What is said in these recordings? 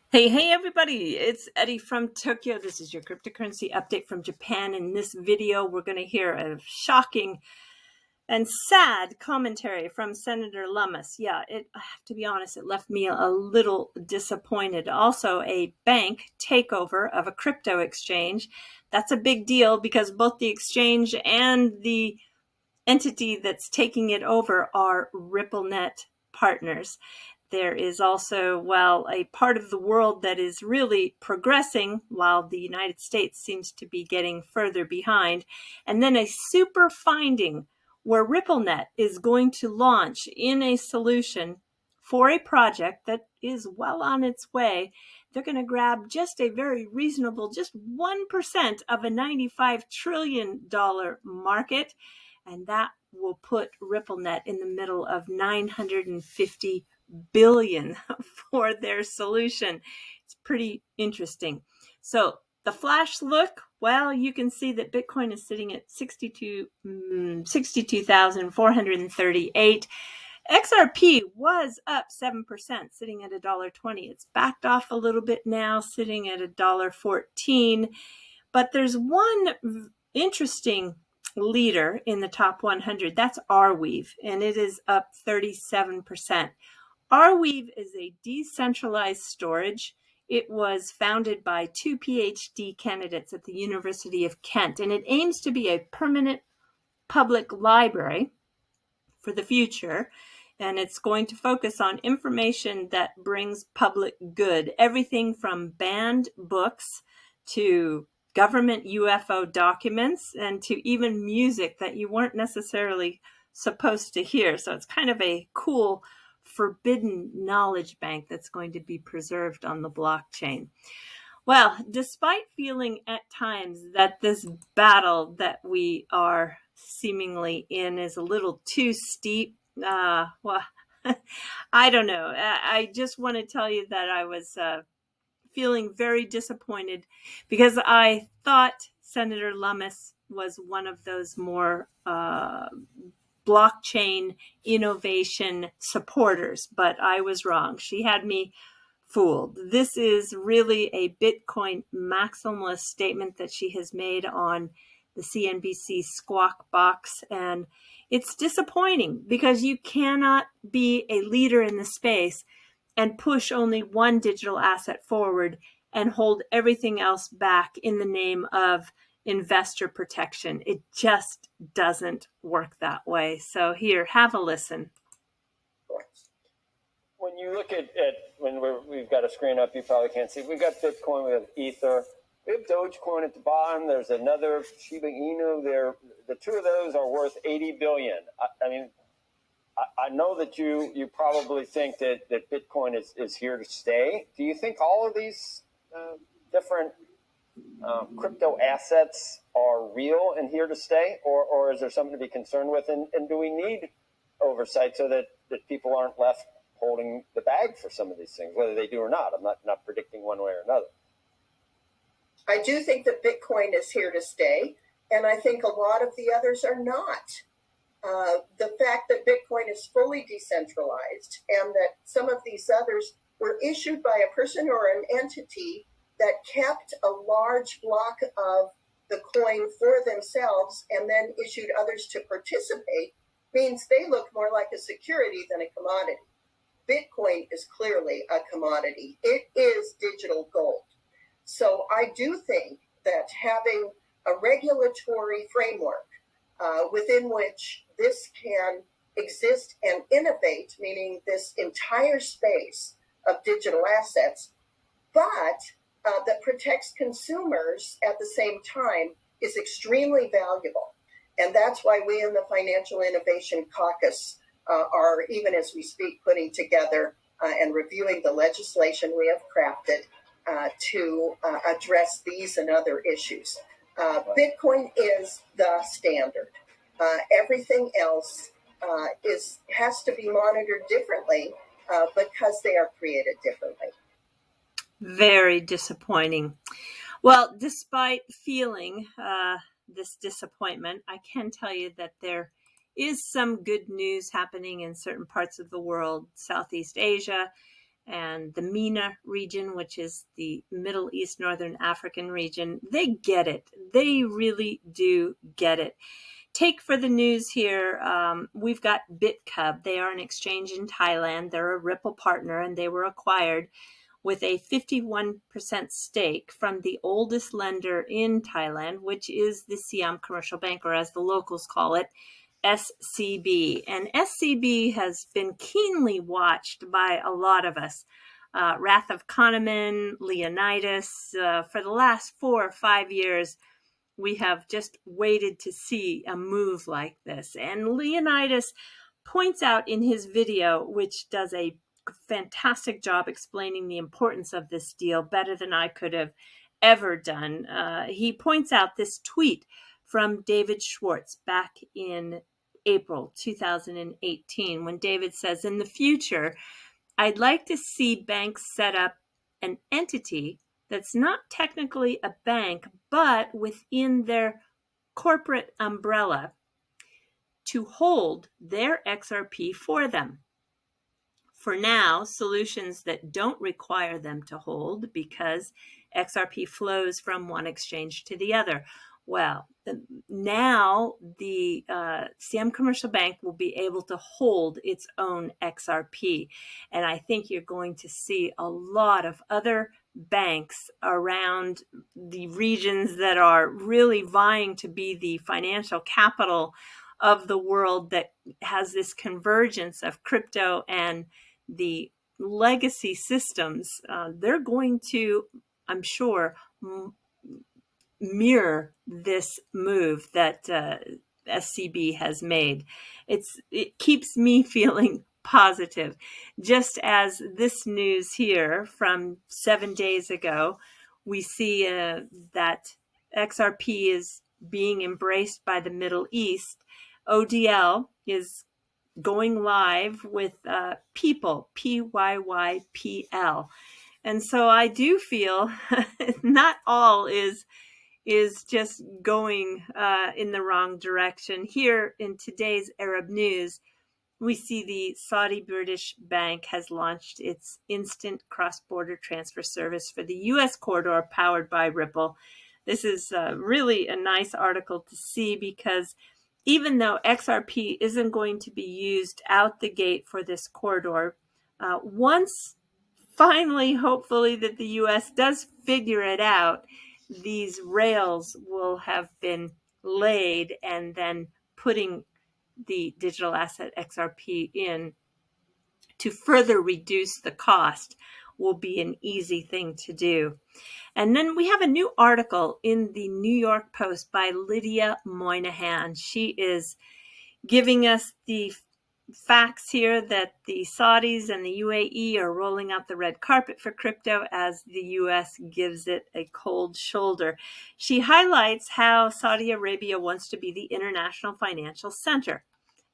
Hey, everybody, it's Eddie from Tokyo. This is your cryptocurrency update from Japan. In this video, we're going to hear a shocking and sad commentary from Senator Lummis. Yeah, I have to be honest, it left me a little disappointed. Also, a bank takeover of a crypto exchange. That's a big deal because both the exchange and the entity that's taking it over are Ripplenet partners. There is also, a part of the world that is really progressing while the United States seems to be getting further behind. And then a super finding where Ripplenet is going to launch in a solution for a project that is well on its way. They're going to grab just a very reasonable, just 1% of a $95 trillion market. And that will put Ripplenet in the middle of 950 billion for their solution. It's pretty interesting. So the flash look, you can see that Bitcoin is sitting at 62,438. XRP was up 7%, sitting at $1.20. It's backed off a little bit now, sitting at $1.14. But there's one interesting leader in the top 100. That's Arweave, and it is up 37%. Arweave is a decentralized storage. It was founded by two PhD candidates at the University of Kent, and it aims to be a permanent public library for the future. And it's going to focus on information that brings public good, everything from banned books to government UFO documents and to even music that you weren't necessarily supposed to hear. So it's kind of a cool forbidden knowledge bank that's going to be preserved on the blockchain. Well, despite feeling at times that this battle that we are seemingly in is a little too steep, I don't know. I just want to tell you that I was feeling very disappointed because I thought Senator Lummis was one of those more blockchain innovation supporters, but I was wrong. She had me fooled. This is really a Bitcoin maximalist statement that she has made on the CNBC Squawk Box. And it's disappointing because you cannot be a leader in the space and push only one digital asset forward and hold everything else back in the name of investor protection. It just doesn't work that way. So here, have a listen. When you look at when we've got a screen up, you probably can't see. We've got Bitcoin, we have Ether, we have Dogecoin at the bottom. There's another Shiba Inu there. The two of those are worth 80 billion. I know that you probably think that Bitcoin is here to stay. Do you think all of these different crypto assets are real and here to stay, or is there something to be concerned with? And do we need oversight so that people aren't left holding the bag for some of these things, whether they do or not? I'm not predicting one way or another. I do think that Bitcoin is here to stay, and I think a lot of the others are not. The fact that Bitcoin is fully decentralized and that some of these others were issued by a person or an entity that kept a large block of the coin for themselves and then issued others to participate means they look more like a security than a commodity. Bitcoin is clearly a commodity. It is digital gold. So I do think that having a regulatory framework within which this can exist and innovate, meaning this entire space of digital assets, but that protects consumers at the same time is extremely valuable. And that's why we in the Financial Innovation Caucus are, even as we speak, putting together and reviewing the legislation we have crafted to address these and other issues. Bitcoin is the standard. Everything else has to be monitored differently because they are created differently. Very disappointing. Well, despite feeling this disappointment, I can tell you that there is some good news happening in certain parts of the world, Southeast Asia, and the MENA region, which is the Middle East, Northern African region, they get it. They really do get it. Take for the news here, we've got Bitkub. They are an exchange in Thailand. They're a Ripple partner, and they were acquired with a 51% stake from the oldest lender in Thailand, which is the Siam Commercial Bank, or as the locals call it, SCB. And SCB has been keenly watched by a lot of us. Wrath of Kahneman, Leonidas, for the last 4 or 5 years, we have just waited to see a move like this. And Leonidas points out in his video, which does a fantastic job explaining the importance of this deal, better than I could have ever done. He points out this tweet from David Schwartz back in April 2018, when David says, "In the future, I'd like to see banks set up an entity that's not technically a bank, but within their corporate umbrella to hold their XRP for them. For now, solutions that don't require them to hold because XRP flows from one exchange to the other." Well, now the Siam Commercial Bank will be able to hold its own XRP. And I think you're going to see a lot of other banks around the regions that are really vying to be the financial capital of the world that has this convergence of crypto and the legacy systems. They're going to, I'm sure, mirror this move that SCB has made. It keeps me feeling positive. Just as this news here from 7 days ago, we see that XRP is being embraced by the Middle East. ODL is going live with People, PYYPL. And so I do feel not all is just going in the wrong direction. Here in today's Arab news, we see the Saudi British Bank has launched its instant cross-border transfer service for the U.S. corridor powered by Ripple. This is really a nice article to see, because even though XRP isn't going to be used out the gate for this corridor, once finally, hopefully, that the U.S. does figure it out, these rails will have been laid, and then putting the digital asset XRP in to further reduce the cost will be an easy thing to do. And then we have a new article in the New York Post by Lydia Moynihan. She is giving us the facts here that the Saudis and the UAE are rolling out the red carpet for crypto as the US gives it a cold shoulder. She highlights how Saudi Arabia wants to be the international financial center,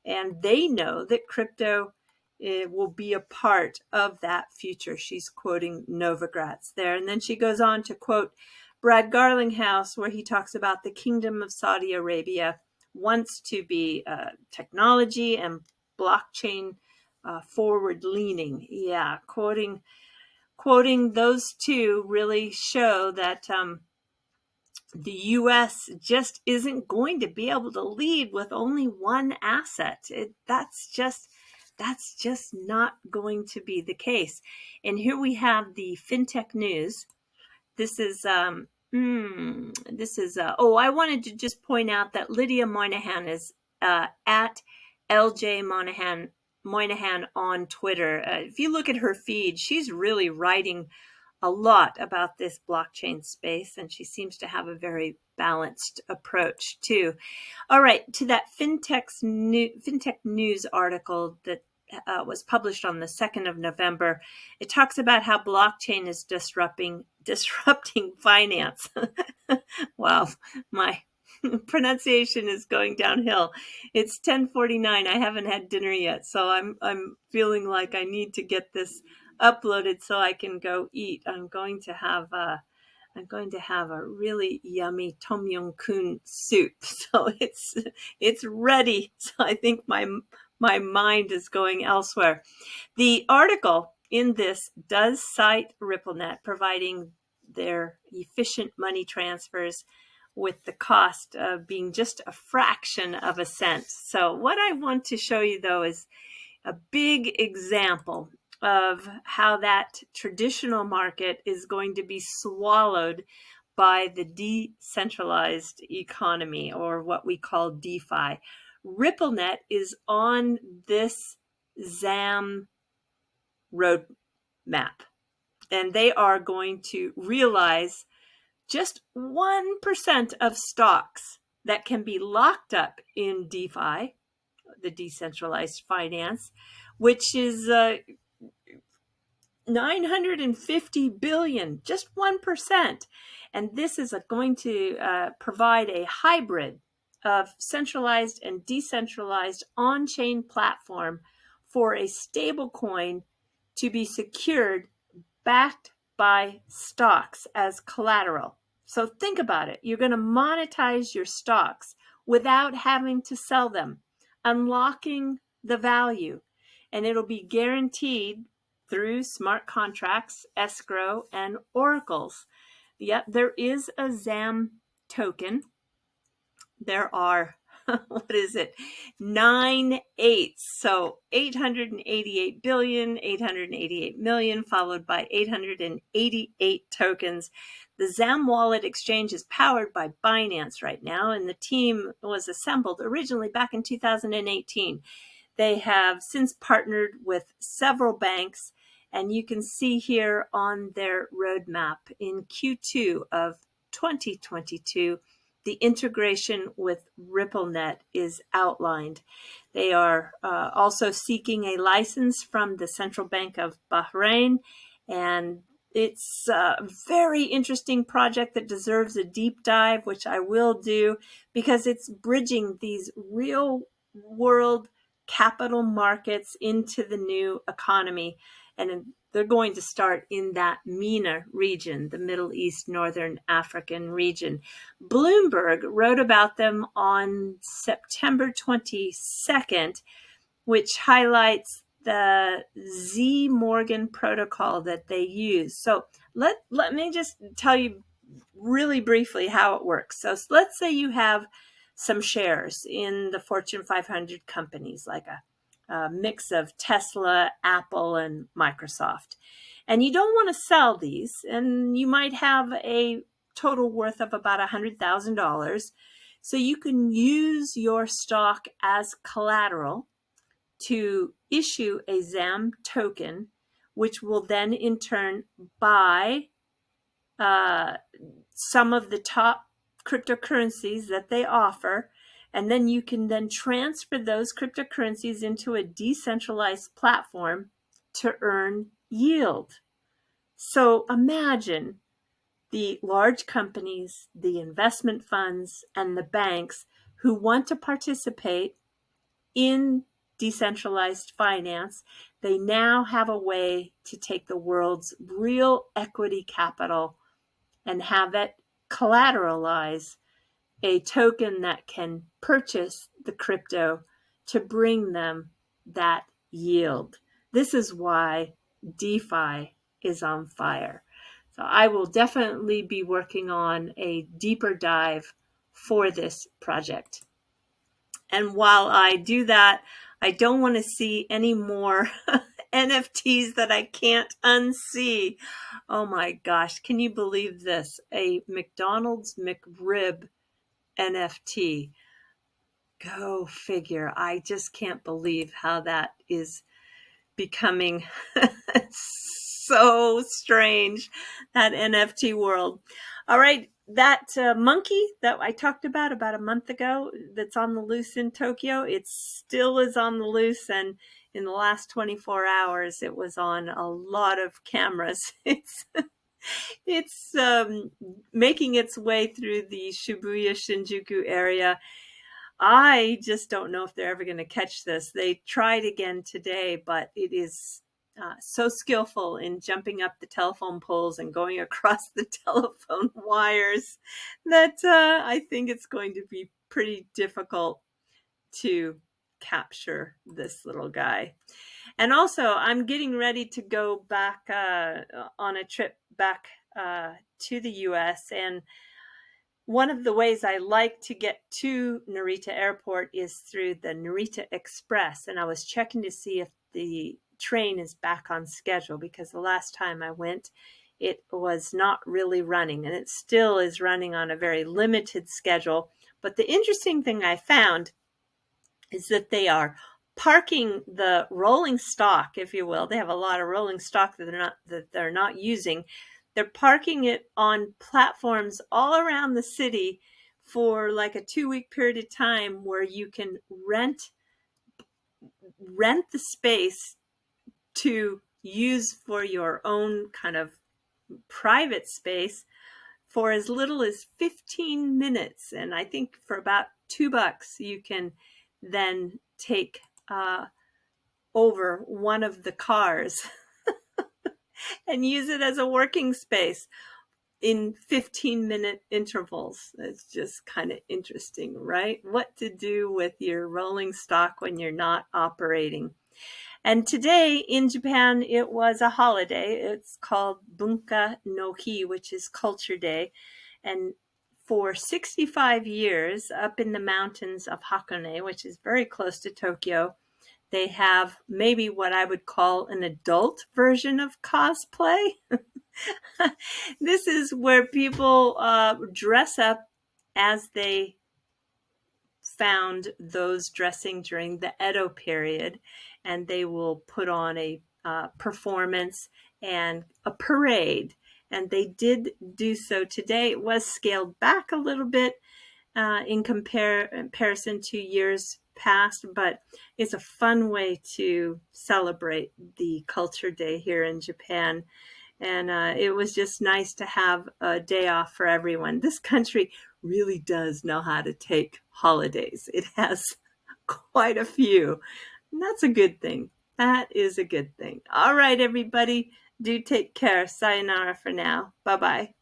and they know that crypto will be a part of that future. She's quoting Novogratz there. And then she goes on to quote Brad Garlinghouse, where he talks about the Kingdom of Saudi Arabia wants to be technology and blockchain forward leaning. Yeah, quoting those two really show that the U.S. just isn't going to be able to lead with only one asset. That's just not going to be the case. And here we have the fintech news. This is I wanted to just point out that Lydia Moynihan is at LJ Moynihan on Twitter. If you look at her feed, she's really writing a lot about this blockchain space, and she seems to have a very balanced approach too. All right, to that fintech news article that was published on the 2nd of November. It talks about how blockchain is disrupting finance. Wow, my pronunciation is going downhill. It's 10:49. I haven't had dinner yet, so I'm feeling like I need to get this uploaded so I can go eat. I'm going to have a really yummy tom yum goong soup. So it's ready. So I think my mind is going elsewhere. The article in this does cite Ripplenet, providing their efficient money transfers with the cost of being just a fraction of a cent. So what I want to show you, though, is a big example of how that traditional market is going to be swallowed by the decentralized economy, or what we call DeFi. Ripplenet is on this ZAM roadmap, and they are going to realize just 1% of stocks that can be locked up in DeFi, the decentralized finance, which is 950 billion, just 1%. And this is going to provide a hybrid of centralized and decentralized on-chain platform for a stable coin to be secured, backed by stocks as collateral. So think about it. You're going to monetize your stocks without having to sell them, unlocking the value, and it'll be guaranteed through smart contracts, escrow, and oracles. Yep, there is a ZAM token. There are, what is it? 9 eighths. So 888 billion, 888 million, followed by 888 tokens. The ZAM wallet exchange is powered by Binance right now, and the team was assembled originally back in 2018. They have since partnered with several banks, and you can see here on their roadmap in Q2 of 2022, the integration with Ripplenet is outlined. They are also seeking a license from the Central Bank of Bahrain, and it's a very interesting project that deserves a deep dive, which I will do, because it's bridging these real world capital markets into the new economy. And they're going to start in that MENA region, the Middle East, Northern African region. Bloomberg wrote about them on September 22nd, which highlights the ZMorgan Protocol that they use. So let me just tell you really briefly how it works. So let's say you have some shares in the Fortune 500 companies, like a mix of Tesla, Apple, and Microsoft. And you don't want to sell these, and you might have a total worth of about $100,000. So you can use your stock as collateral to issue a ZAM token, which will then in turn buy some of the top cryptocurrencies that they offer. And then you can then transfer those cryptocurrencies into a decentralized platform to earn yield. So imagine the large companies, the investment funds, and the banks who want to participate in decentralized finance. They now have a way to take the world's real equity capital and have it collateralize a token that can purchase the crypto to bring them that yield. This is why DeFi is on fire. So I will definitely be working on a deeper dive for this project. And while I do that, I don't want to see any more NFTs that I can't unsee. Oh my gosh, can you believe this? A McDonald's McRib NFT. Go figure. I just can't believe how that is becoming so strange, that NFT world. All right, that monkey that I talked about a month ago that's on the loose in Tokyo, it still is on the loose, and in the last 24 hours, it was on a lot of cameras. It's making its way through the Shibuya Shinjuku area. I just don't know if they're ever going to catch this. They tried again today, but it is so skillful in jumping up the telephone poles and going across the telephone wires that I think it's going to be pretty difficult to capture this little guy. And also, I'm getting ready to go back on a trip back to the US. And one of the ways I like to get to Narita Airport is through the Narita Express. And I was checking to see if the train is back on schedule, because the last time I went, it was not really running, and it still is running on a very limited schedule. But the interesting thing I found is that they are parking the rolling stock, if you will. They have a lot of rolling stock that they're not using. They're parking it on platforms all around the city for like a 2-week period of time, where you can rent the space to use for your own kind of private space for as little as 15 minutes. And I think for about $2, you can then take over one of the cars and use it as a working space in 15-minute intervals. It's just kind of interesting, right? What to do with your rolling stock when you're not operating. And today in Japan, it was a holiday. It's called Bunka no Hi, which is Culture Day. And for 65 years, up in the mountains of Hakone, which is very close to Tokyo, they have maybe what I would call an adult version of cosplay. This is where people dress up as they found those dressing during the Edo period, and they will put on a performance and a parade. And they did do so today. It was scaled back a little bit in comparison to years past, but it's a fun way to celebrate the Culture Day here in Japan. And it was just nice to have a day off for everyone. This country really does know how to take holidays. It has quite a few. And that's a good thing. That is a good thing. All right, everybody, do take care. Sayonara for now. Bye-bye.